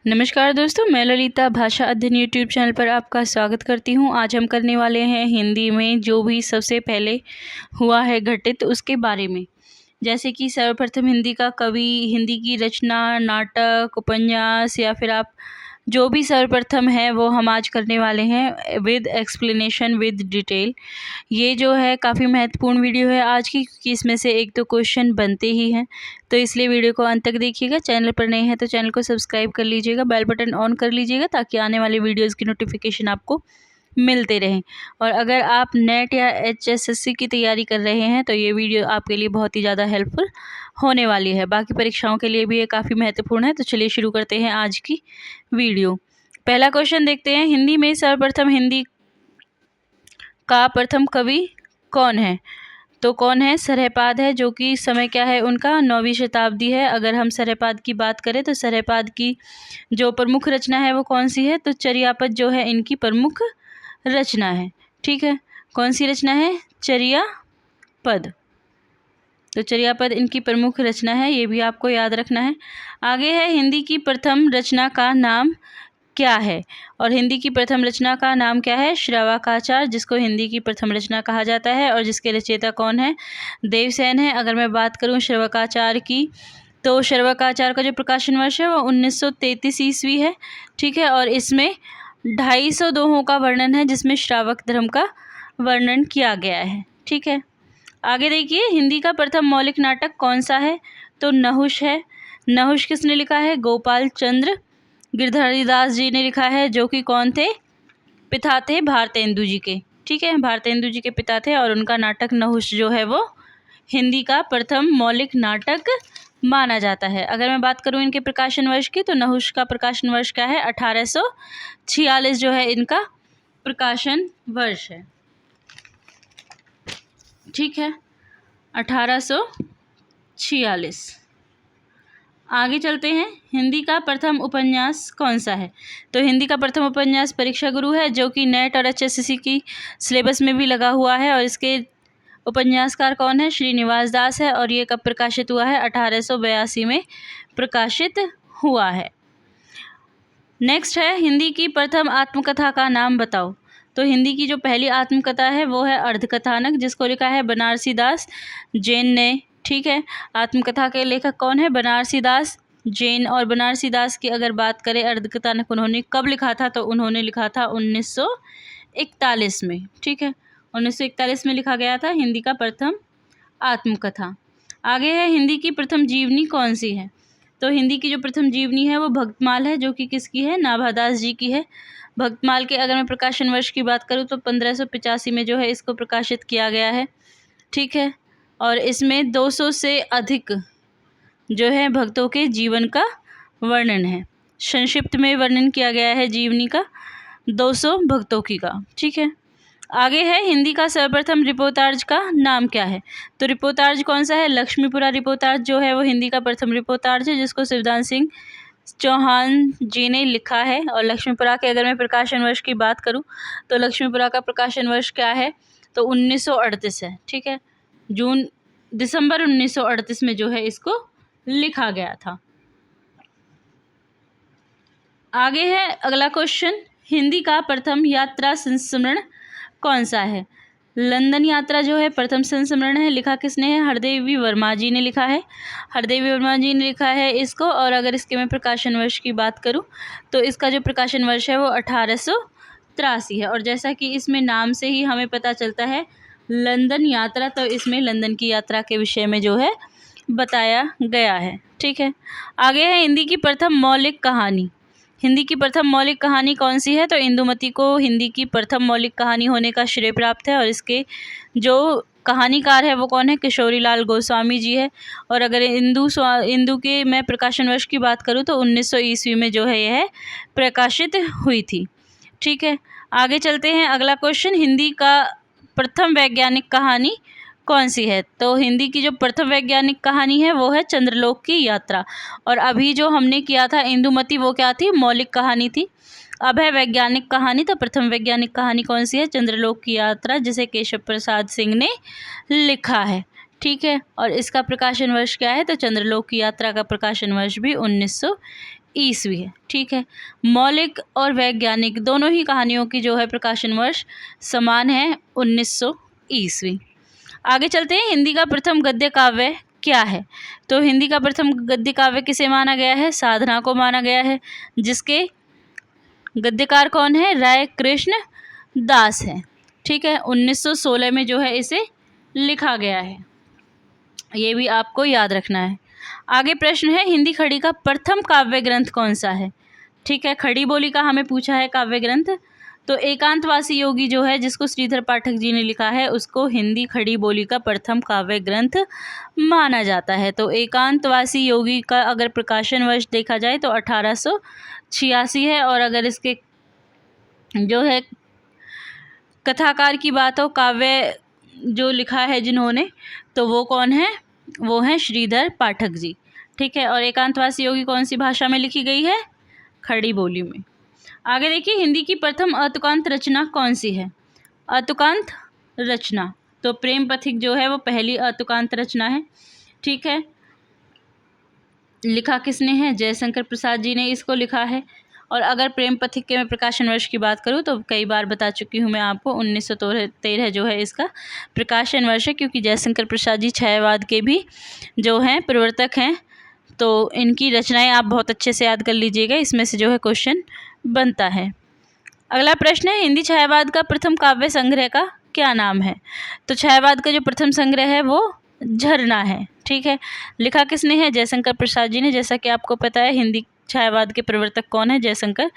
नमस्कार दोस्तों, मैं ललिता भाषा अध्ययन यूट्यूब चैनल पर आपका स्वागत करती हूँ। आज हम करने वाले हैं हिंदी में जो भी सबसे पहले हुआ है घटित उसके बारे में। जैसे कि सर्वप्रथम हिंदी का कवि, हिंदी की रचना, नाटक, उपन्यास या फिर आप जो भी सर्वप्रथम है वो हम आज करने वाले हैं विद एक्सप्लेनेशन विद डिटेल। ये जो है काफ़ी महत्वपूर्ण वीडियो है आज की, क्योंकि इसमें से एक तो क्वेश्चन बनते ही हैं, तो इसलिए वीडियो को अंत तक देखिएगा। चैनल पर नए हैं तो चैनल को सब्सक्राइब कर लीजिएगा, बेल बटन ऑन कर लीजिएगा ताकि आने वाली वीडियोज़ की नोटिफिकेशन आपको मिलते रहें। और अगर आप नेट या HSSC की तैयारी कर रहे हैं तो ये वीडियो आपके लिए बहुत ही ज़्यादा हेल्पफुल होने वाली है। बाकी परीक्षाओं के लिए भी ये काफ़ी महत्वपूर्ण है। तो चलिए शुरू करते हैं आज की वीडियो। पहला क्वेश्चन देखते हैं, हिंदी में सर्वप्रथम हिंदी का प्रथम कवि कौन है? तो कौन है? सरहपाद है, जो कि समय क्या है उनका 9वीं शताब्दी है। अगर हम सरहपाद की बात करें तो सरहपाद की जो प्रमुख रचना है वो कौन सी है? तो चर्यापद जो है इनकी प्रमुख रचना है। ठीक है, कौन सी रचना है? चर्यापद। तो चर्यापद इनकी प्रमुख रचना है, ये भी आपको याद रखना है। आगे है, हिंदी की प्रथम रचना का नाम क्या है? और हिंदी की प्रथम रचना का नाम क्या है? श्रावकाचार, जिसको हिंदी की प्रथम रचना कहा जाता है। और जिसके रचयिता कौन है? देवसेन है। अगर मैं बात करूं श्रावकाचार की, तो श्रावकाचार का जो प्रकाशन वर्ष है वो 1933 ईस्वी है। ठीक है, और इसमें 250 दोहों का वर्णन है, जिसमें श्रावक धर्म का वर्णन किया गया है। ठीक है, आगे देखिए, हिंदी का प्रथम मौलिक नाटक कौन सा है? तो नहुष है। नहुष किसने लिखा है? गोपाल चंद्र गिरधारीदास जी ने लिखा है, जो कि कौन थे? पिता थे भारतेंदु जी के। ठीक है, भारतेंदु जी के पिता थे और उनका नाटक नहुष जो है वो हिंदी का प्रथम मौलिक नाटक माना जाता है। अगर मैं बात करूं इनके प्रकाशन वर्ष की, तो नहुष का प्रकाशन वर्ष क्या है? 1846 जो है इनका प्रकाशन वर्ष है। ठीक है, 1846। आगे चलते हैं, हिंदी का प्रथम उपन्यास कौन सा है? तो हिंदी का प्रथम उपन्यास परीक्षा गुरु है, जो कि नेट और HSSC की सिलेबस में भी लगा हुआ है। और इसके उपन्यासकार कौन है? श्रीनिवास दास है। और ये कब प्रकाशित हुआ है? 1882 में प्रकाशित हुआ है। नेक्स्ट है, हिंदी की प्रथम आत्मकथा का नाम बताओ। तो हिंदी की जो पहली आत्मकथा है वो है अर्धकथानक, जिसको लिखा है बनारसी दास जैन ने। ठीक है, आत्मकथा के लेखक कौन है? बनारसी दास जैन। और बनारसी दास की अगर बात करें, अर्धकथानक उन्होंने कब लिखा था? तो उन्होंने लिखा था 1941 में। ठीक है, 1941 में लिखा गया था हिंदी का प्रथम आत्मकथा। आगे है, हिंदी की प्रथम जीवनी कौन सी है? तो हिंदी की जो प्रथम जीवनी है वो भक्तमाल है, जो कि किसकी है? नाभादास जी की है। भक्तमाल के अगर मैं प्रकाशन वर्ष की बात करूँ तो 1585 में जो है इसको प्रकाशित किया गया है। ठीक है, और इसमें 200 से अधिक जो है भक्तों के जीवन का वर्णन है। संक्षिप्त में वर्णन किया गया है जीवनी का 200 भक्तों की का। ठीक है, आगे है, हिंदी का सर्वप्रथम रिपोर्तार्ज का नाम क्या है? तो रिपोर्तार्ज कौन सा है? लक्ष्मीपुरा रिपोर्तार्ज जो है वो हिंदी का प्रथम रिपोर्तार्ज है, जिसको शिवदान सिंह चौहान जी ने लिखा है। और लक्ष्मीपुरा के अगर मैं प्रकाशन वर्ष की बात करूं तो लक्ष्मीपुरा का प्रकाशन वर्ष क्या है? तो 1938 है। ठीक है, दिसंबर 1938 में जो है इसको लिखा गया था। आगे है अगला क्वेश्चन, हिंदी का प्रथम यात्रा संस्मरण कौन सा है? लंदन यात्रा जो है प्रथम संस्मरण है। लिखा किसने है? हरदेवी वर्मा जी ने लिखा है। हरदेवी वर्मा जी ने लिखा है इसको। और अगर इसके मैं प्रकाशन वर्ष की बात करूं तो इसका जो प्रकाशन वर्ष है वो 1883 है। और जैसा कि इसमें नाम से ही हमें पता चलता है लंदन यात्रा, तो इसमें लंदन की यात्रा के विषय में जो है बताया गया है। ठीक है, आगे है, हिंदी की प्रथम मौलिक कहानी। हिंदी की प्रथम मौलिक कहानी कौन सी है? तो इंदुमती को हिंदी की प्रथम मौलिक कहानी होने का श्रेय प्राप्त है। और इसके जो कहानीकार है वो कौन है? किशोरीलाल गोस्वामी जी है। और अगर इंदु के मैं प्रकाशन वर्ष की बात करूँ तो 1900 ईस्वी में जो है यह प्रकाशित हुई थी। ठीक है, आगे चलते हैं, अगला क्वेश्चन, हिंदी का प्रथम वैज्ञानिक कहानी कौन सी है? तो हिंदी की जो प्रथम वैज्ञानिक कहानी है वो है चंद्रलोक की यात्रा। और अभी जो हमने किया था इंदुमती, वो क्या थी? मौलिक कहानी थी। अब है वैज्ञानिक कहानी, तो प्रथम वैज्ञानिक कहानी कौन सी है? चंद्रलोक की यात्रा, जिसे केशव प्रसाद सिंह ने लिखा है। ठीक है, और इसका प्रकाशन वर्ष क्या है? तो चंद्रलोक की यात्रा का प्रकाशन वर्ष भी 1900 ईस्वी है। ठीक है, मौलिक और वैज्ञानिक दोनों ही कहानियों की जो है प्रकाशन वर्ष समान है, 1900 ईस्वी। आगे चलते हैं, हिंदी का प्रथम गद्य काव्य क्या है? तो हिंदी का प्रथम गद्य काव्य किसे माना गया है? साधना को माना गया है, जिसके गद्यकार कौन है? राय कृष्ण दास है। ठीक है, 1916 में जो है इसे लिखा गया है, ये भी आपको याद रखना है। आगे प्रश्न है, हिंदी खड़ी का प्रथम काव्य ग्रंथ कौन सा है? ठीक है, खड़ी बोली का हमें पूछा है काव्य ग्रंथ, तो एकांतवासी योगी जो है, जिसको श्रीधर पाठक जी ने लिखा है, उसको हिंदी खड़ी बोली का प्रथम काव्य ग्रंथ माना जाता है। तो एकांतवासी योगी का अगर प्रकाशन वर्ष देखा जाए तो 1886 है, और अगर इसके जो है कथाकार की बात हो, काव्य जो लिखा है जिन्होंने, तो वो कौन है? वो हैं श्रीधर पाठक जी। ठीक है, और एकांतवासी योगी कौन सी भाषा में लिखी गई है? खड़ी बोली में। आगे देखिए, हिंदी की प्रथम अतुकांत रचना कौन सी है? अतुकांत रचना, तो प्रेम पथिक जो है वो पहली अतुकांत रचना है। ठीक है, लिखा किसने है? जयशंकर प्रसाद जी ने इसको लिखा है। और अगर प्रेम पथिक के मैं प्रकाशन वर्ष की बात करूं तो कई बार बता चुकी हूं मैं आपको, 1913 जो है इसका प्रकाशन वर्ष है, क्योंकि जयशंकर प्रसाद जी छायावाद के भी जो हैं प्रवर्तक हैं, तो इनकी रचनाएं आप बहुत अच्छे से याद कर लीजिएगा, इसमें से जो है क्वेश्चन बनता है। अगला प्रश्न है, हिंदी छायावाद का प्रथम काव्य संग्रह का क्या नाम है? तो छायावाद का जो प्रथम संग्रह है वो झरना है। ठीक है, लिखा किसने है? जयशंकर प्रसाद जी ने। जैसा कि आपको पता है, हिंदी छायावाद के प्रवर्तक कौन है? जयशंकर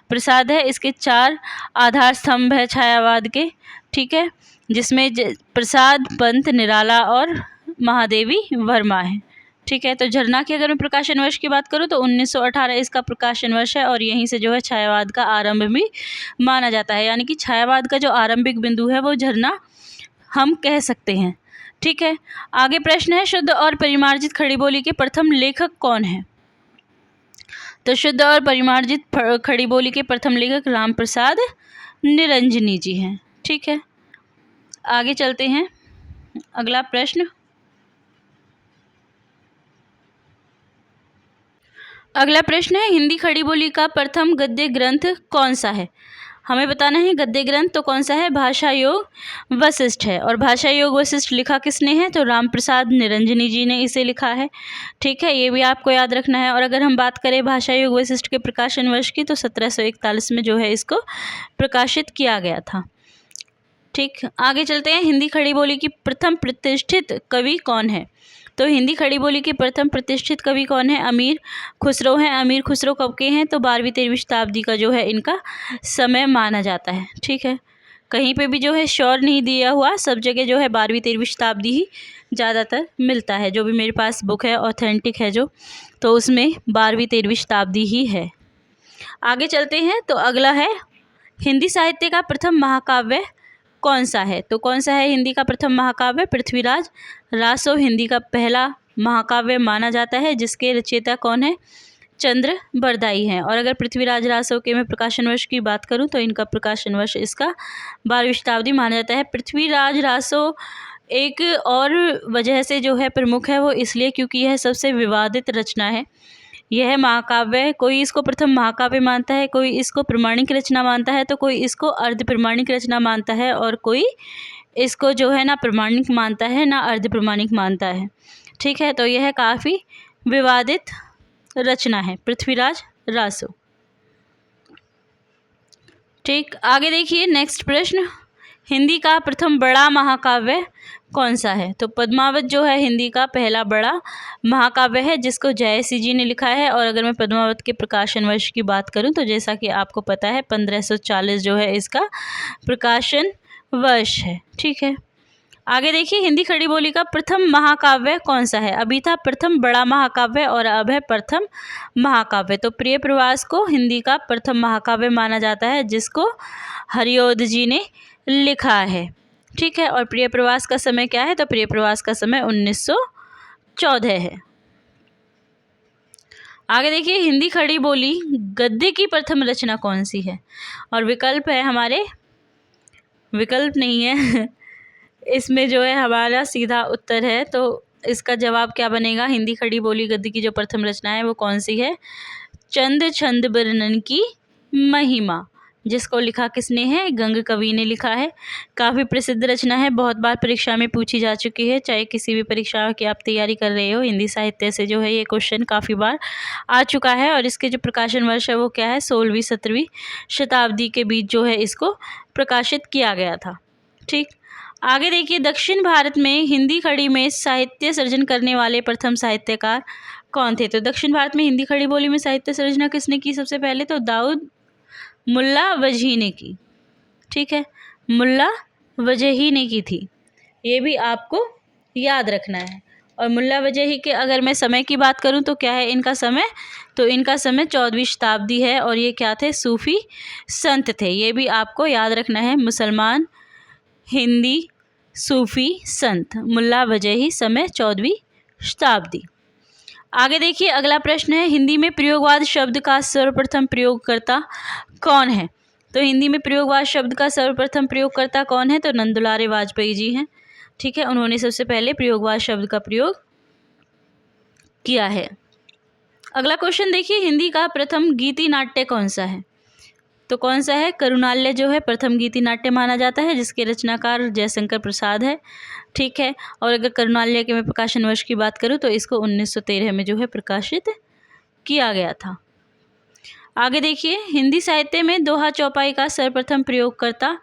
प्रसाद है। इसके 4 आधार स्तंभ है छायावाद के। ठीक है, जिसमें प्रसाद, पंत, निराला और महादेवी वर्मा है। ठीक है, तो झरना की अगर मैं प्रकाशन वर्ष की बात करूं तो 1918 इसका प्रकाशन वर्ष है, और यहीं से जो है छायावाद का आरंभ भी माना जाता है, यानी कि छायावाद का जो आरंभिक बिंदु है वो झरना हम कह सकते हैं। ठीक है, आगे प्रश्न है, शुद्ध और परिमार्जित खड़ी बोली के प्रथम लेखक कौन है? तो शुद्ध और परिमार्जित खड़ी बोली के प्रथम लेखक राम प्रसाद निरंजनी जी हैं। ठीक है, आगे चलते हैं, अगला प्रश्न। अगला प्रश्न है, हिंदी खड़ी बोली का प्रथम गद्य ग्रंथ कौन सा है? हमें बताना है गद्य ग्रंथ तो कौन सा है? भाषा योग वशिष्ठ है। और भाषा योग वशिष्ठ लिखा किसने है? तो राम प्रसाद निरंजनी जी ने इसे लिखा है। ठीक है, ये भी आपको याद रखना है। और अगर हम बात करें भाषा योग वशिष्ठ के प्रकाशन वर्ष की, तो 1741 में जो है इसको प्रकाशित किया गया था। ठीक, आगे चलते हैं, हिंदी खड़ी बोली की प्रथम प्रतिष्ठित कवि कौन है? तो हिंदी खड़ी बोली के प्रथम प्रतिष्ठित कवि कौन है? अमीर खुसरो हैं। अमीर खुसरो कब के हैं? तो 12वीं-13वीं शताब्दी का जो है इनका समय माना जाता है। ठीक है, कहीं पे भी जो है श्योर नहीं दिया हुआ, सब जगह जो है 12वीं-13वीं शताब्दी ही ज़्यादातर मिलता है। जो भी मेरे पास बुक है ऑथेंटिक है जो, तो उसमें 12वीं-13वीं शताब्दी ही है। आगे चलते हैं, तो अगला है, हिंदी साहित्य का प्रथम महाकाव्य कौन सा है? तो कौन सा है हिंदी का प्रथम महाकाव्य? पृथ्वीराज रासो हिंदी का पहला महाकाव्य माना जाता है, जिसके रचयिता कौन है? चंद्र बरदाई हैं। और अगर पृथ्वीराज रासो के मैं प्रकाशन वर्ष की बात करूं तो इनका प्रकाशन वर्ष इसका 12वीं शताब्दी माना जाता है। पृथ्वीराज रासो एक और वजह से जो है प्रमुख है, वो इसलिए क्योंकि यह सबसे विवादित रचना है। यह महाकाव्य, कोई इसको प्रथम महाकाव्य मानता है, कोई इसको प्रमाणिक रचना मानता है, तो कोई इसको अर्ध प्रमाणिक रचना मानता है, और कोई इसको जो है ना प्रमाणिक मानता है ना अर्ध प्रमाणिक मानता है। ठीक है, तो यह काफ़ी विवादित रचना है पृथ्वीराज रासो। ठीक, आगे देखिए नेक्स्ट प्रश्न, हिंदी का प्रथम बड़ा महाकाव्य कौन सा है? तो पद्मावत जो है हिंदी का पहला बड़ा महाकाव्य है, जिसको जयसी जी ने लिखा है। और अगर मैं पद्मावत के प्रकाशन वर्ष की बात करूं तो जैसा कि आपको पता है 1540 जो है इसका प्रकाशन वर्ष है। ठीक है, आगे देखिए, हिंदी खड़ी बोली का प्रथम महाकाव्य कौन सा है? अभी था प्रथम बड़ा महाकाव्य और अब है प्रथम महाकाव्य। तो प्रिय प्रवास को हिंदी का प्रथम महाकाव्य माना जाता है, जिसको हरिओद जी ने लिखा है। ठीक है, और प्रिय प्रवास का समय क्या है? तो प्रिय प्रवास का समय 1914 है। आगे देखिए, हिंदी खड़ी बोली गद्य की प्रथम रचना कौन सी है? और विकल्प है हमारे, विकल्प नहीं है इसमें जो है हमारा सीधा उत्तर है। तो इसका जवाब क्या बनेगा? हिंदी खड़ी बोली गद्य की जो प्रथम रचना है वो कौन सी है? चंद छंद वर्णन की महिमा, जिसको लिखा किसने है? गंग कवि ने लिखा है। काफ़ी प्रसिद्ध रचना है, बहुत बार परीक्षा में पूछी जा चुकी है। चाहे किसी भी परीक्षा की आप तैयारी कर रहे हो, हिंदी साहित्य से जो है ये क्वेश्चन काफ़ी बार आ चुका है। और इसके जो प्रकाशन वर्ष है वो क्या है? 16वीं 17वीं शताब्दी के बीच जो है इसको प्रकाशित किया गया था। ठीक, आगे देखिए, दक्षिण भारत में हिंदी खड़ी में साहित्य सर्जन करने वाले प्रथम साहित्यकार कौन थे? तो दक्षिण भारत में हिंदी खड़ी बोली में साहित्य सर्जना किसने की सबसे पहले? तो दाऊद मुल्ला वजही ने की। ठीक है, मुल्ला वजही ने की थी, ये भी आपको याद रखना है। और मुल्ला वजही के अगर मैं समय की बात करूं तो क्या है इनका समय? तो इनका समय 14वीं शताब्दी है। और ये क्या थे? सूफी संत थे, ये भी आपको याद रखना है। मुसलमान हिंदी सूफी संत, मुल्ला वजही, समय 14वीं शताब्दी। आगे देखिए, अगला प्रश्न है, हिंदी में प्रयोगवाद शब्द का सर्वप्रथम प्रयोगकर्ता कौन है? तो हिंदी में प्रयोगवाद शब्द का सर्वप्रथम प्रयोगकर्ता कौन है? तो नंदुलारे वाजपेयी जी हैं। ठीक है, उन्होंने सबसे पहले प्रयोगवाद शब्द का प्रयोग किया है। अगला क्वेश्चन देखिए, हिंदी का प्रथम गीति नाट्य कौन सा है? तो कौन सा है? करुणालय जो है प्रथम गीति नाट्य माना जाता है, जिसके रचनाकार जयशंकर प्रसाद है। ठीक है, और अगर करुणालय के मैं प्रकाशन वर्ष की बात करूँ तो इसको 1913 में जो है प्रकाशित किया गया था। आगे देखिए, हिंदी साहित्य में दोहा चौपाई का सर्वप्रथम प्रयोगकर्ता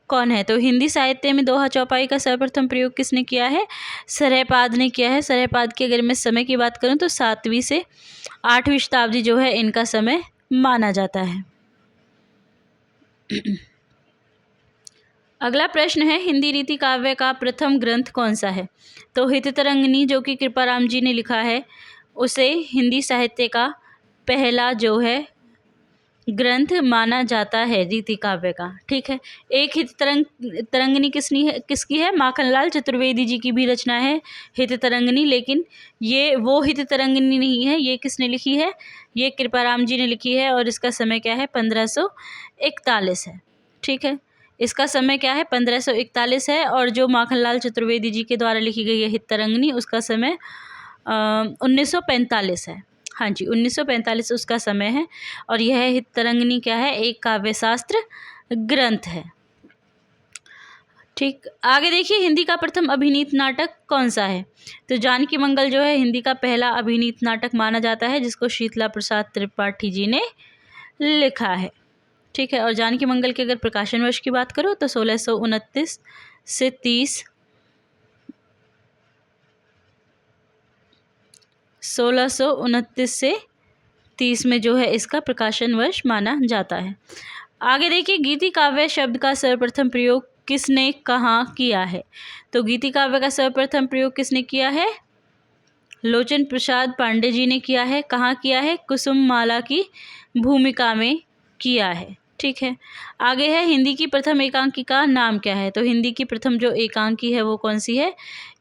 कौन है? तो हिंदी साहित्य में दोहा चौपाई का सर्वप्रथम प्रयोग किसने किया है? सरहपाद ने किया है। सरहपाद की अगर मैं समय की बात करूं तो 7वीं से 8वीं शताब्दी जो है इनका समय माना जाता है। अगला प्रश्न है, हिंदी रीति काव्य का प्रथम ग्रंथ कौन सा है? तो हिततरंगिणी जो कि कृपाराम जी ने लिखा है, उसे हिंदी साहित्य का पहला जो है ग्रंथ माना जाता है रीति काव्य का। ठीक है, एक हिततरंगिणी किसकी है? माखनलाल चतुर्वेदी जी की भी रचना है हिततरंगिणी, लेकिन ये वो हिततरंगिणी नहीं है। ये किसने लिखी है? ये कृपाराम जी ने लिखी है। और इसका समय क्या है? 1541 है। ठीक है, इसका समय क्या है? 1541 है। और जो माखनलाल चतुर्वेदी जी के द्वारा लिखी गई है हिततरंगिणी, उसका समय 1945 है। हाँ जी, 1945 उसका समय है। और यह हिततरंगिणी क्या है? एक काव्यशास्त्र ग्रंथ है। ठीक, आगे देखिए, हिंदी का प्रथम अभिनीत नाटक कौन सा है? तो जानकी मंगल जो है हिंदी का पहला अभिनीत नाटक माना जाता है, जिसको शीतला प्रसाद त्रिपाठी जी ने लिखा है। ठीक है, और जानकी मंगल के अगर प्रकाशन वर्ष की बात करो तो 1629 से 30 1629 से 30 में जो है इसका प्रकाशन वर्ष माना जाता है। आगे देखिए, गीति काव्य शब्द का सर्वप्रथम प्रयोग किसने कहाँ किया है? तो गीति काव्य का सर्वप्रथम प्रयोग किसने किया है? लोचन प्रसाद पांडे जी ने किया है। कहाँ किया है? कुसुम माला की भूमिका में किया है। ठीक है, आगे है, हिंदी की प्रथम एकांकी का नाम क्या है? तो हिंदी की प्रथम जो एकांकी है वो कौन सी है?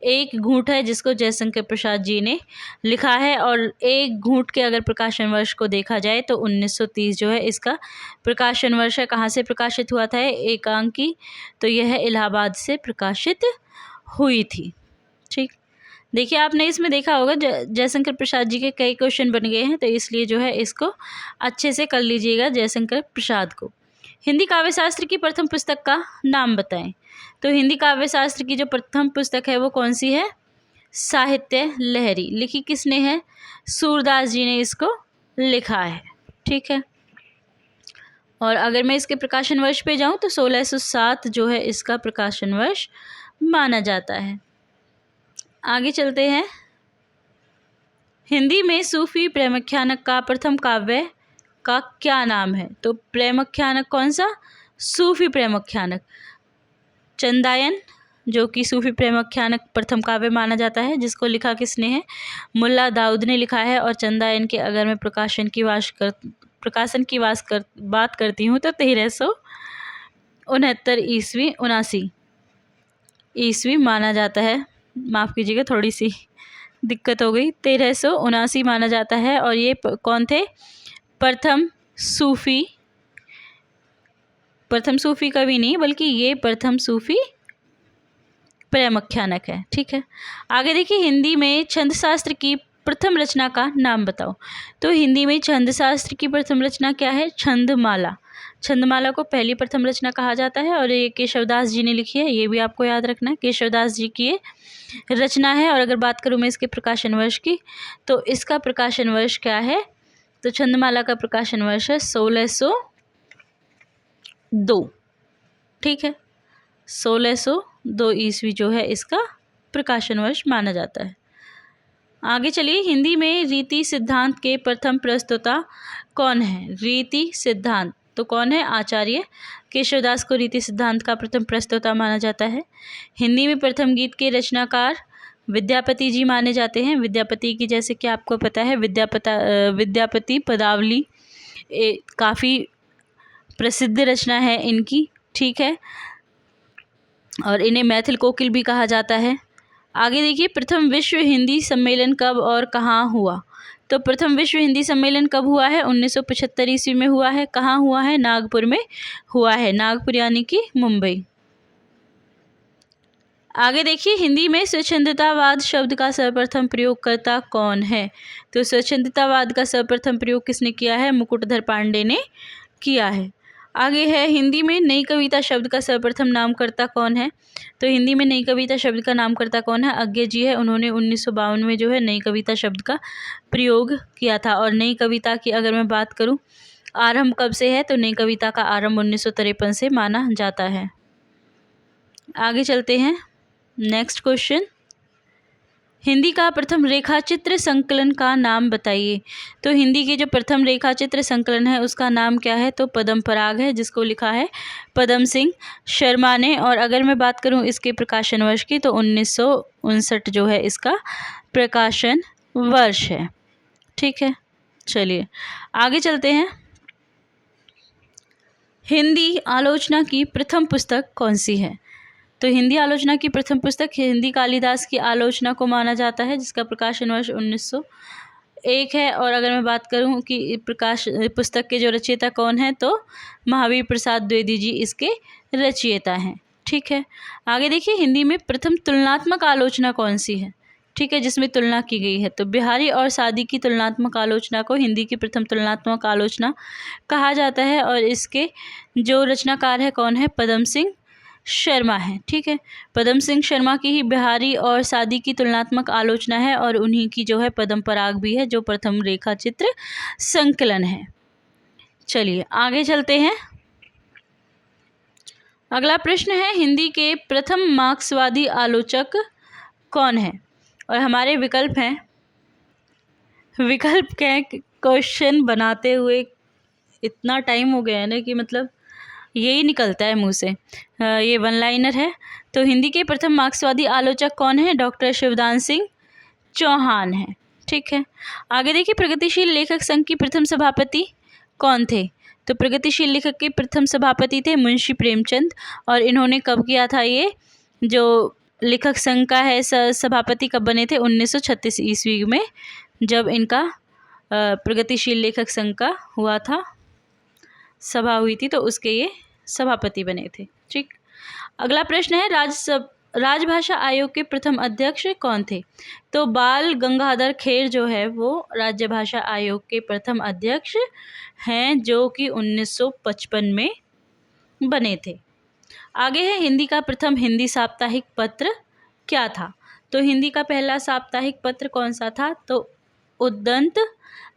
एक घूंट है, जिसको जयशंकर प्रसाद जी ने लिखा है। और एक घूंट के अगर प्रकाशन वर्ष को देखा जाए तो 1930 जो है इसका प्रकाशन वर्ष है। कहाँ से प्रकाशित हुआ था एकांकी? तो यह इलाहाबाद से प्रकाशित हुई थी। ठीक, देखिए आपने इसमें देखा होगा जयशंकर प्रसाद जी के कई क्वेश्चन बन गए हैं, तो इसलिए जो है इसको अच्छे से कर लीजिएगा जयशंकर प्रसाद को। हिंदी काव्यशास्त्र की प्रथम पुस्तक का नाम बताएं। तो हिंदी काव्यशास्त्र की जो प्रथम पुस्तक है वो कौन सी है? साहित्य लहरी। लिखी किसने है? सूरदास जी ने इसको लिखा है। ठीक है, और अगर मैं इसके प्रकाशन वर्ष पे जाऊं तो 1607 जो है इसका प्रकाशन वर्ष माना जाता है। आगे चलते हैं, हिंदी में सूफी प्रेमाख्यानक का प्रथम काव्य का क्या नाम है? तो प्रेमाख्यानक कौन सा? सूफी प्रेमाख्यानक। चंदायन जो कि सूफी प्रेमाख्यानक प्रथम काव्य माना जाता है, जिसको लिखा किसने है? मुल्ला दाऊद ने लिखा है। और चंदायन के अगर मैं प्रकाशन की बात करती हूँ तो 1369 ईस्वी 79 ईस्वी माना जाता है। माफ़ कीजिएगा, थोड़ी सी दिक्कत हो गई। 1379 माना जाता है। और ये कौन थे? प्रथम सूफी कवि नहीं, बल्कि ये प्रथम सूफी प्रेमाख्यानक है। ठीक है, आगे देखिए, हिंदी में छंद शास्त्र की प्रथम रचना का नाम बताओ। तो हिंदी में छंद शास्त्र की प्रथम रचना क्या है? छंदमाला। छंदमाला को पहली प्रथम रचना कहा जाता है और ये केशवदास जी ने लिखी है, ये भी आपको याद रखना है। केशवदास जी की ये रचना है। और अगर बात करूँ मैं इसके प्रकाशन वर्ष की, तो इसका प्रकाशन वर्ष क्या है? तो छंदमाला का प्रकाशन वर्ष है 1602। ठीक है, 1602 ईस्वी जो है इसका प्रकाशन वर्ष माना जाता है। आगे चलिए, हिंदी में रीति सिद्धांत के प्रथम प्रस्तोता कौन है? रीति सिद्धांत तो कौन है? आचार्य केशवदास को रीति सिद्धांत का प्रथम प्रस्तोता माना जाता है। हिंदी में प्रथम गीत के रचनाकार विद्यापति जी माने जाते हैं। विद्यापति की, जैसे कि आपको पता है, विद्यापति पदावली काफ़ी प्रसिद्ध रचना है इनकी। ठीक है, और इन्हें मैथिल कोकिल भी कहा जाता है। आगे देखिए, प्रथम विश्व हिंदी सम्मेलन कब और कहाँ हुआ? तो प्रथम विश्व हिंदी सम्मेलन कब हुआ है? 1975 ईस्वी में हुआ है। कहाँ हुआ है? नागपुर में हुआ है। नागपुर यानी कि मुंबई। आगे देखिए, हिंदी में स्वच्छंदतावाद शब्द का सर्वप्रथम प्रयोगकर्ता कौन है? तो स्वच्छंदतावाद का सर्वप्रथम प्रयोग किसने किया है? मुकुटधर पांडे ने किया है। आगे है, हिंदी में नई कविता शब्द का सर्वप्रथम नामकर्ता कौन है? तो हिंदी में नई कविता शब्द का नामकर्ता कौन है? अज्ञे जी है। उन्होंने 1952 में जो है नई कविता शब्द का प्रयोग किया था। और नई कविता की अगर मैं बात करूं, आरंभ कब से है? तो नई कविता का आरंभ 1953 से माना जाता है। आगे चलते हैं, नेक्स्ट क्वेश्चन, हिंदी का प्रथम रेखाचित्र संकलन का नाम बताइए। तो हिंदी के जो प्रथम रेखाचित्र संकलन है उसका नाम क्या है? तो पद्म पराग है, जिसको लिखा है पद्म सिंह शर्मा ने। और अगर मैं बात करूं इसके प्रकाशन वर्ष की, तो 1959 जो है इसका प्रकाशन वर्ष है। ठीक है, चलिए आगे चलते हैं। हिंदी आलोचना की प्रथम पुस्तक कौन सी है? तो हिंदी आलोचना की प्रथम पुस्तक हिंदी कालिदास की आलोचना को माना जाता है, जिसका प्रकाशन वर्ष 1901 है। और अगर मैं बात करूं कि पुस्तक के जो रचयिता कौन है, तो महावीर प्रसाद द्विवेदी जी इसके रचयिता हैं। ठीक है, आगे देखिए, हिंदी में प्रथम तुलनात्मक आलोचना कौन सी है? ठीक है, जिसमें तुलना की गई है। तो बिहारी और सादी की तुलनात्मक आलोचना को हिंदी की प्रथम तुलनात्मक आलोचना कहा जाता है। और इसके जो रचनाकार है कौन है? पद्म सिंह शर्मा है। ठीक है, पद्म सिंह शर्मा की ही बिहारी और सादी की तुलनात्मक आलोचना है। और उन्हीं की जो है पद्म पराग भी है, जो प्रथम रेखा चित्र संकलन है। चलिए आगे चलते हैं। अगला प्रश्न है, हिंदी के प्रथम मार्क्सवादी आलोचक कौन है? और हमारे विकल्प हैं, विकल्प के क्वेश्चन बनाते हुए इतना टाइम हो गया है ना कि मतलब यही निकलता है मुंह से। ये वन लाइनर है। तो हिंदी के प्रथम मार्क्सवादी आलोचक कौन है? डॉक्टर शिवदान सिंह चौहान है। ठीक है, आगे देखिए, प्रगतिशील लेखक संघ की प्रथम सभापति कौन थे? तो प्रगतिशील लेखक के प्रथम सभापति थे मुंशी प्रेमचंद। और इन्होंने कब किया था? ये जो लेखक संघ का है सभापति कब बने थे? 1936 ईस्वी में, जब इनका प्रगतिशील लेखक संघ का हुआ था, सभा हुई थी, तो उसके ये सभापति बने थे। ठीक, अगला प्रश्न है, राजभाषा आयोग के प्रथम अध्यक्ष कौन थे? तो बाल गंगाधर खेर जो है वो राजभाषा आयोग के प्रथम अध्यक्ष हैं, जो कि 1955 में बने थे। आगे है, हिंदी का प्रथम हिंदी साप्ताहिक पत्र क्या था? तो हिंदी का पहला साप्ताहिक पत्र कौन सा था? तो उद्दंत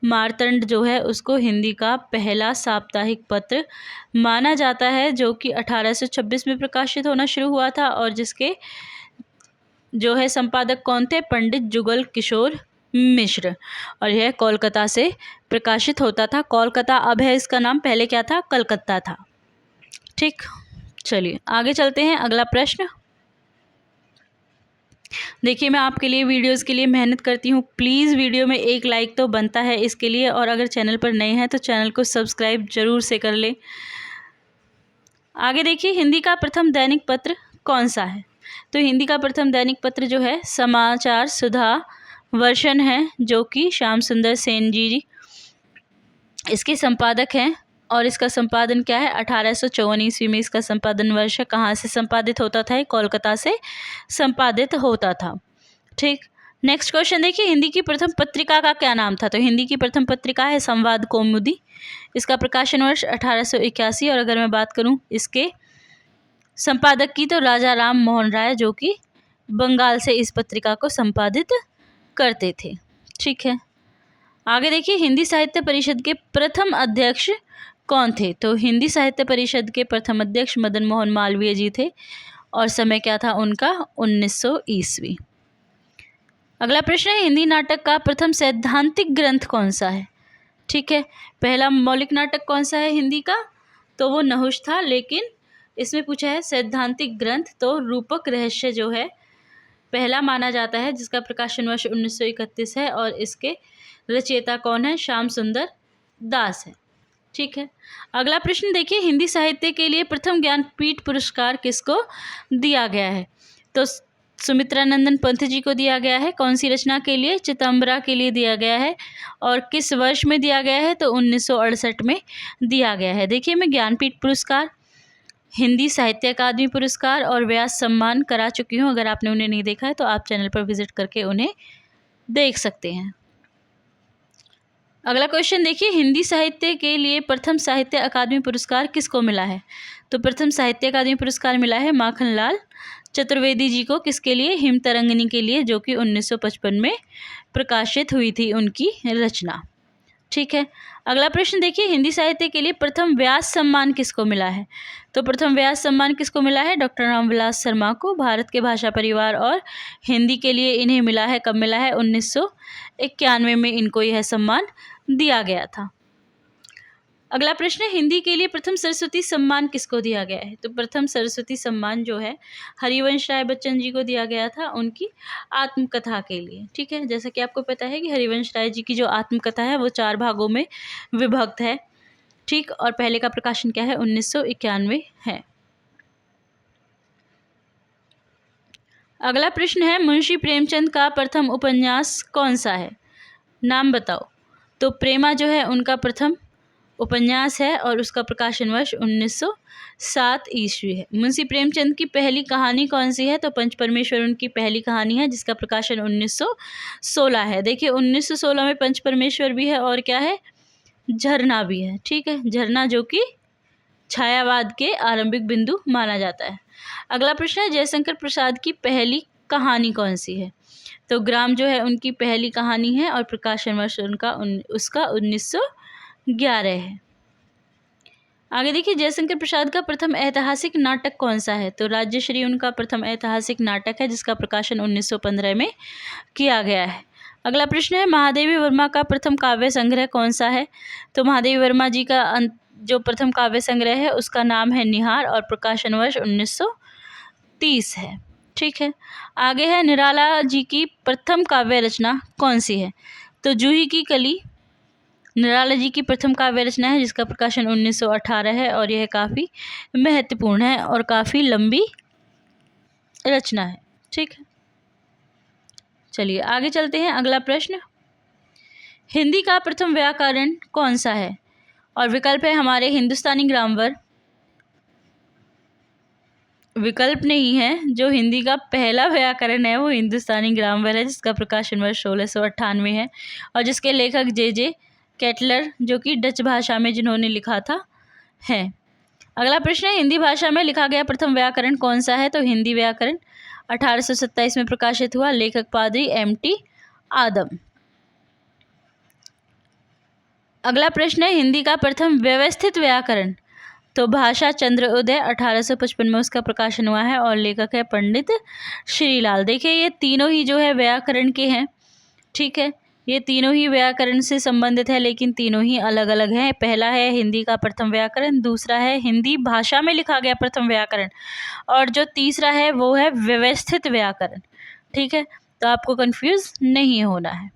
मार्तंड जो है उसको हिंदी का पहला साप्ताहिक पत्र माना जाता है, जो कि 1826 में प्रकाशित होना शुरू हुआ था। और जिसके जो है संपादक कौन थे? पंडित जुगल किशोर मिश्र। और यह कोलकाता से प्रकाशित होता था। कोलकाता अब है इसका नाम, पहले क्या था? कलकत्ता था। ठीक, चलिए आगे चलते हैं। अगला प्रश्न देखिए, मैं आपके लिए वीडियोस के लिए मेहनत करती हूँ, प्लीज़ वीडियो में एक लाइक तो बनता है इसके लिए। और अगर चैनल पर नए हैं तो चैनल को सब्सक्राइब जरूर से कर लें। आगे देखिए, हिंदी का प्रथम दैनिक पत्र कौन सा है? तो हिंदी का प्रथम दैनिक पत्र जो है समाचार सुधा वर्षन है, जो कि श्याम सुंदर सेन जी इसके संपादक हैं। और इसका संपादन क्या है? 1854 ईस्वी में इसका संपादन वर्ष है। कहाँ से संपादित होता था? कोलकाता से संपादित होता था। ठीक, नेक्स्ट क्वेश्चन देखिए, हिंदी की प्रथम पत्रिका का क्या नाम था? तो हिंदी की प्रथम पत्रिका है संवाद कौमुदी। इसका प्रकाशन वर्ष 1881। और अगर मैं बात करूं इसके संपादक की, तो राजा राम मोहन राय, जो कि बंगाल से इस पत्रिका को संपादित करते थे। ठीक है, आगे देखिए, हिंदी साहित्य परिषद के प्रथम अध्यक्ष कौन थे? तो हिंदी साहित्य परिषद के प्रथम अध्यक्ष मदन मोहन मालवीय जी थे, और समय क्या था उनका? 1900 ईस्वी। अगला प्रश्न है, हिंदी नाटक का प्रथम सैद्धांतिक ग्रंथ कौन सा है? ठीक है, पहला मौलिक नाटक कौन सा है हिंदी का? तो वो नहुष था, लेकिन इसमें पूछा है सैद्धांतिक ग्रंथ, तो रूपक रहस्य जो है पहला माना जाता है, जिसका प्रकाशन वर्ष 1931 है, और इसके रचयिता कौन है? श्याम सुंदर दास है। ठीक है, अगला प्रश्न देखिए, हिंदी साहित्य के लिए प्रथम ज्ञानपीठ पुरस्कार किसको दिया गया है? तो सुमित्रानंदन पंत जी को दिया गया है। कौन सी रचना के लिए? चितंबरा के लिए दिया गया है। और किस वर्ष में दिया गया है? तो 1968 में दिया गया है। देखिए, मैं ज्ञानपीठ पुरस्कार, हिंदी साहित्य अकादमी पुरस्कार और व्यास सम्मान करा चुकी हूँ। अगर आपने उन्हें नहीं देखा है तो आप चैनल पर विजिट करके उन्हें देख सकते हैं। अगला क्वेश्चन देखिए, हिंदी साहित्य के लिए प्रथम साहित्य अकादमी पुरस्कार किसको मिला है? तो प्रथम साहित्य अकादमी पुरस्कार मिला है माखनलाल चतुर्वेदी जी को। किसके लिए? हिमतरंगिनी के लिए, जो कि 1955 में प्रकाशित हुई थी उनकी रचना। ठीक है, अगला प्रश्न देखिए, हिंदी साहित्य के लिए प्रथम व्यास सम्मान किसको मिला है? तो प्रथम व्यास सम्मान किसको मिला है? डॉक्टर रामविलास शर्मा को। भारत के भाषा परिवार और हिंदी के लिए इन्हें मिला है। कब मिला है? 1991 में इनको यह सम्मान दिया गया था। अगला प्रश्न है, हिंदी के लिए प्रथम सरस्वती सम्मान किसको दिया गया है? तो प्रथम सरस्वती सम्मान जो है हरिवंश राय बच्चन जी को दिया गया था, उनकी आत्मकथा के लिए। ठीक है, जैसा कि आपको पता है कि हरिवंश राय जी की जो आत्मकथा है वो 4 भागों में विभक्त है। ठीक, और पहले का प्रकाशन क्या है? 1991 है। अगला प्रश्न है, मुंशी प्रेमचंद का प्रथम उपन्यास कौन सा है? नाम बताओ। तो प्रेमा जो है उनका प्रथम उपन्यास है, और उसका प्रकाशन वर्ष 1907 ईस्वी है। मुंशी प्रेमचंद की पहली कहानी कौन सी है? तो पंच परमेश्वर उनकी पहली कहानी है, जिसका प्रकाशन 1916 है। देखिए, 1916 में पंच परमेश्वर भी है, और क्या है? झरना भी है। ठीक है, झरना जो कि छायावाद के आरंभिक बिंदु माना जाता है। अगला प्रश्न है, जयशंकर प्रसाद की पहली कहानी कौन सी है? तो ग्राम जो है उनकी पहली कहानी है, और प्रकाशन वर्ष उसका 1911 है। आगे देखिए, जयशंकर प्रसाद का प्रथम ऐतिहासिक नाटक कौन सा है? तो राज्यश्री उनका प्रथम ऐतिहासिक नाटक है, जिसका प्रकाशन 1915 में किया गया है। अगला प्रश्न है, महादेवी वर्मा का प्रथम काव्य संग्रह कौन सा है? तो महादेवी वर्मा जी का जो प्रथम काव्य संग्रह है उसका नाम है निहार, और प्रकाशन वर्ष 1930 है। ठीक है, आगे है, निराला जी की प्रथम काव्य रचना कौन सी है? तो जूही की कली निराला जी की प्रथम काव्य रचना है, जिसका प्रकाशन 1918 है, और यह काफ़ी महत्वपूर्ण है और काफ़ी लंबी रचना है। ठीक है, चलिए आगे चलते हैं। अगला प्रश्न, हिंदी का प्रथम व्याकरण कौन सा है? और विकल्प है हमारे हिंदुस्तानी ग्रामर। विकल्प नहीं है, जो हिंदी का पहला व्याकरण है वो हिंदुस्तानी ग्रामर है, जिसका प्रकाशन वर्ष 1698 है, और जिसके लेखक जे केटलर, जो कि डच भाषा में जिन्होंने लिखा था, है। अगला प्रश्न है, हिंदी भाषा में लिखा गया प्रथम व्याकरण कौन सा है? तो हिंदी व्याकरण 1827 में प्रकाशित हुआ, लेखक पादरी MT आदम। अगला प्रश्न है, हिंदी का प्रथम व्यवस्थित व्याकरण? तो भाषा चंद्रोदय 1855 में उसका प्रकाशन हुआ है, और लेखक है पंडित श्रीलाल। देखिए, ये तीनों ही जो है व्याकरण के हैं। ठीक है, ये तीनों ही व्याकरण से संबंधित है, लेकिन तीनों ही अलग अलग हैं। पहला है हिंदी का प्रथम व्याकरण, दूसरा है हिंदी भाषा में लिखा गया प्रथम व्याकरण, और जो तीसरा है वो है व्यवस्थित व्याकरण। ठीक है, तो आपको कंफ्यूज नहीं होना है।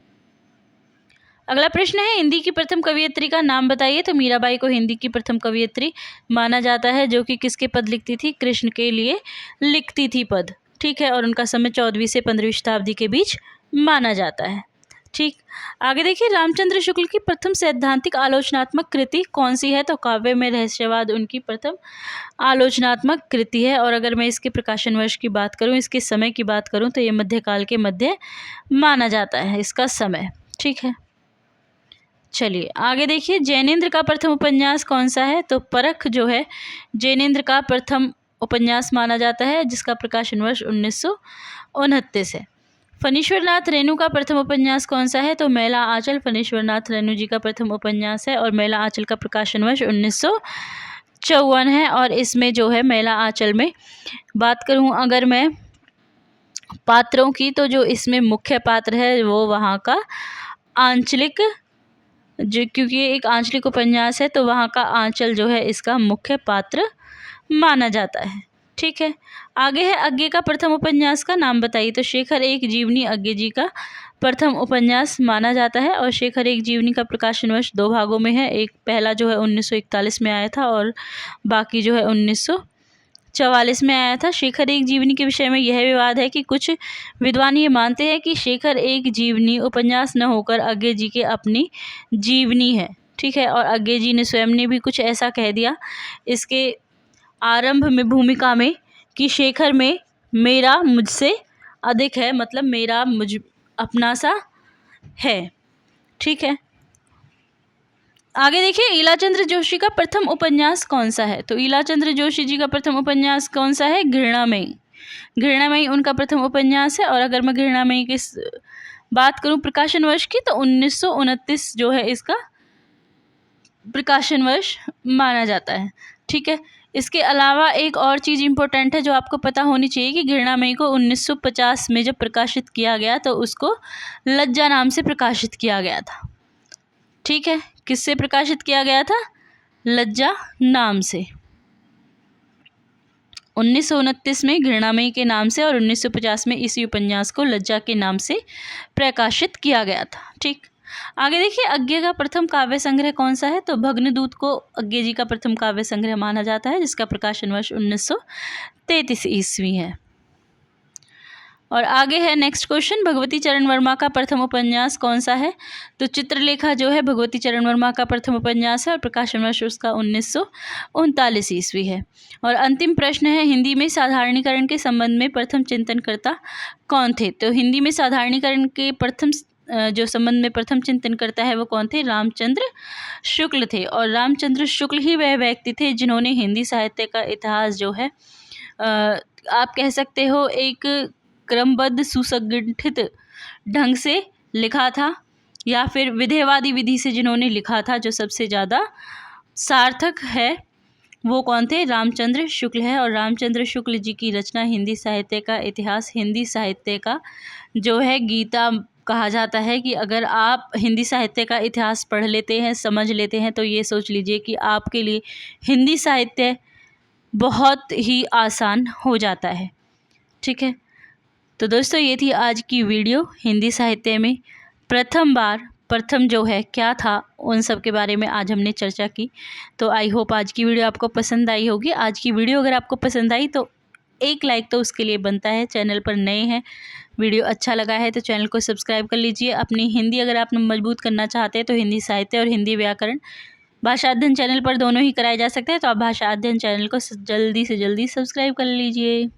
अगला प्रश्न है, हिंदी की प्रथम कवयित्री का नाम बताइए। तो मीराबाई को हिंदी की प्रथम कवयित्री माना जाता है, जो कि किसके पद लिखती थी? कृष्ण के लिए लिखती थी पद। ठीक है, और उनका समय 14वीं से 15वीं शताब्दी के बीच माना जाता है। ठीक। आगे देखिए, रामचंद्र शुक्ल की प्रथम सैद्धांतिक आलोचनात्मक कृति कौन सी है? तो काव्य में रहस्यवाद उनकी प्रथम आलोचनात्मक कृति है। और अगर मैं इसके प्रकाशन वर्ष की बात करूं, इसके समय की बात करूं, तो ये मध्यकाल के मध्य माना जाता है इसका समय। ठीक है, चलिए आगे देखिए, जैनेन्द्र का प्रथम उपन्यास कौन सा है? तो परख जो है जैनेन्द्र का प्रथम उपन्यास माना जाता है, जिसका प्रकाशन वर्ष 1929 है। फणीश्वरनाथ रेणु का प्रथम उपन्यास कौन सा है? तो मैला आंचल फणीश्वरनाथ रेणु जी का प्रथम उपन्यास है, और मैला आंचल का प्रकाशन वर्ष 1954 है। और इसमें जो है मैला आंचल में बात करूं अगर मैं पात्रों की, तो जो इसमें मुख्य पात्र है वो वहाँ का आंचलिक, जो क्योंकि ये एक आंचलिक उपन्यास है तो वहाँ का आंचल जो है इसका मुख्य पात्र माना जाता है। ठीक है, आगे है अज्ञे का प्रथम उपन्यास का नाम बताइए। तो शेखर एक जीवनी अज्ञे जी का प्रथम उपन्यास माना जाता है, और शेखर एक जीवनी का प्रकाशन वर्ष 2 भागों में है। एक पहला जो है 1941 में आया था, और बाकी जो है 1944 में आया था। शेखर एक जीवनी के विषय में यह विवाद है कि कुछ विद्वान ये मानते हैं कि शेखर एक जीवनी उपन्यास न होकर अज्ञे जी के अपनी जीवनी है। ठीक है, और अज्ञे जी ने स्वयं ने भी कुछ ऐसा कह दिया इसके आरंभ में भूमिका में कि शेखर में मेरा मुझसे अधिक है, मतलब मेरा मुझ अपना सा है। ठीक है, आगे देखिए, ईलाचंद्र जोशी का प्रथम उपन्यास कौन सा है? तो ईलाचंद्र जोशी जी का प्रथम उपन्यास कौन सा है? घृणामयी। घृणामयी उनका प्रथम उपन्यास है। और अगर मैं घृणामयी की बात करूं प्रकाशन वर्ष की, तो 1929 जो है इसका प्रकाशन वर्ष माना जाता है। ठीक है, इसके अलावा एक और चीज़ इम्पोर्टेंट है जो आपको पता होनी चाहिए कि घृणामयी को 1950 में जब प्रकाशित किया गया तो उसको लज्जा नाम से प्रकाशित किया गया था। ठीक है, किससे प्रकाशित किया गया था? लज्जा नाम से। 1929 में घृणामयी के नाम से और 1950 में इसी उपन्यास को लज्जा के नाम से प्रकाशित किया गया था। ठीक, आगे देखिए, अज्ञे का प्रथम काव्य संग्रह कौन सा है? तो भग्नदूत को अज्ञे जी का प्रथम काव्य संग्रह माना जाता है, जिसका प्रकाशन वर्ष 1933 ईस्वी है। और आगे है नेक्स्ट क्वेश्चन, भगवती चरण वर्मा का प्रथम उपन्यास कौन सा है? तो चित्रलेखा जो है भगवती चरण वर्मा का प्रथम उपन्यास है, और प्रकाशन वर्ष उसका 1939 ईस्वी है। और अंतिम प्रश्न है, हिंदी में साधारणीकरण के संबंध में प्रथम चिंतनकर्ता कौन थे? तो हिंदी में साधारणीकरण के प्रथम जो संबंध में प्रथम चिंतन करता है वो कौन थे? रामचंद्र शुक्ल थे। और रामचंद्र शुक्ल ही वह व्यक्ति थे जिन्होंने हिंदी साहित्य का इतिहास जो है आप कह सकते हो एक क्रमबद्ध सुसंगठित ढंग से लिखा था, या फिर विधेयवादी विधि से जिन्होंने लिखा था, जो सबसे ज़्यादा सार्थक है वो कौन थे? रामचंद्र शुक्ल है। और रामचंद्र शुक्ल जी की रचना हिंदी साहित्य का इतिहास, हिंदी साहित्य का जो है गीता कहा जाता है कि अगर आप हिंदी साहित्य का इतिहास पढ़ लेते हैं, समझ लेते हैं, तो ये सोच लीजिए कि आपके लिए हिंदी साहित्य बहुत ही आसान हो जाता है। ठीक है, तो दोस्तों ये थी आज की वीडियो। हिंदी साहित्य में प्रथम जो है क्या था, उन सब के बारे में आज हमने चर्चा की। तो आई होप आज की वीडियो आपको पसंद आई होगी। आज की वीडियो अगर आपको पसंद आई तो एक लाइक तो उसके लिए बनता है। चैनल पर नए हैं, वीडियो अच्छा लगा है तो चैनल को सब्सक्राइब कर लीजिए। अपनी हिंदी अगर आप मजबूत करना चाहते हैं तो हिंदी साहित्य और हिंदी व्याकरण भाषा अध्ययन चैनल पर दोनों ही कराए जा सकते हैं। तो आप भाषा अध्ययन चैनल को जल्दी से जल्दी सब्सक्राइब कर लीजिए।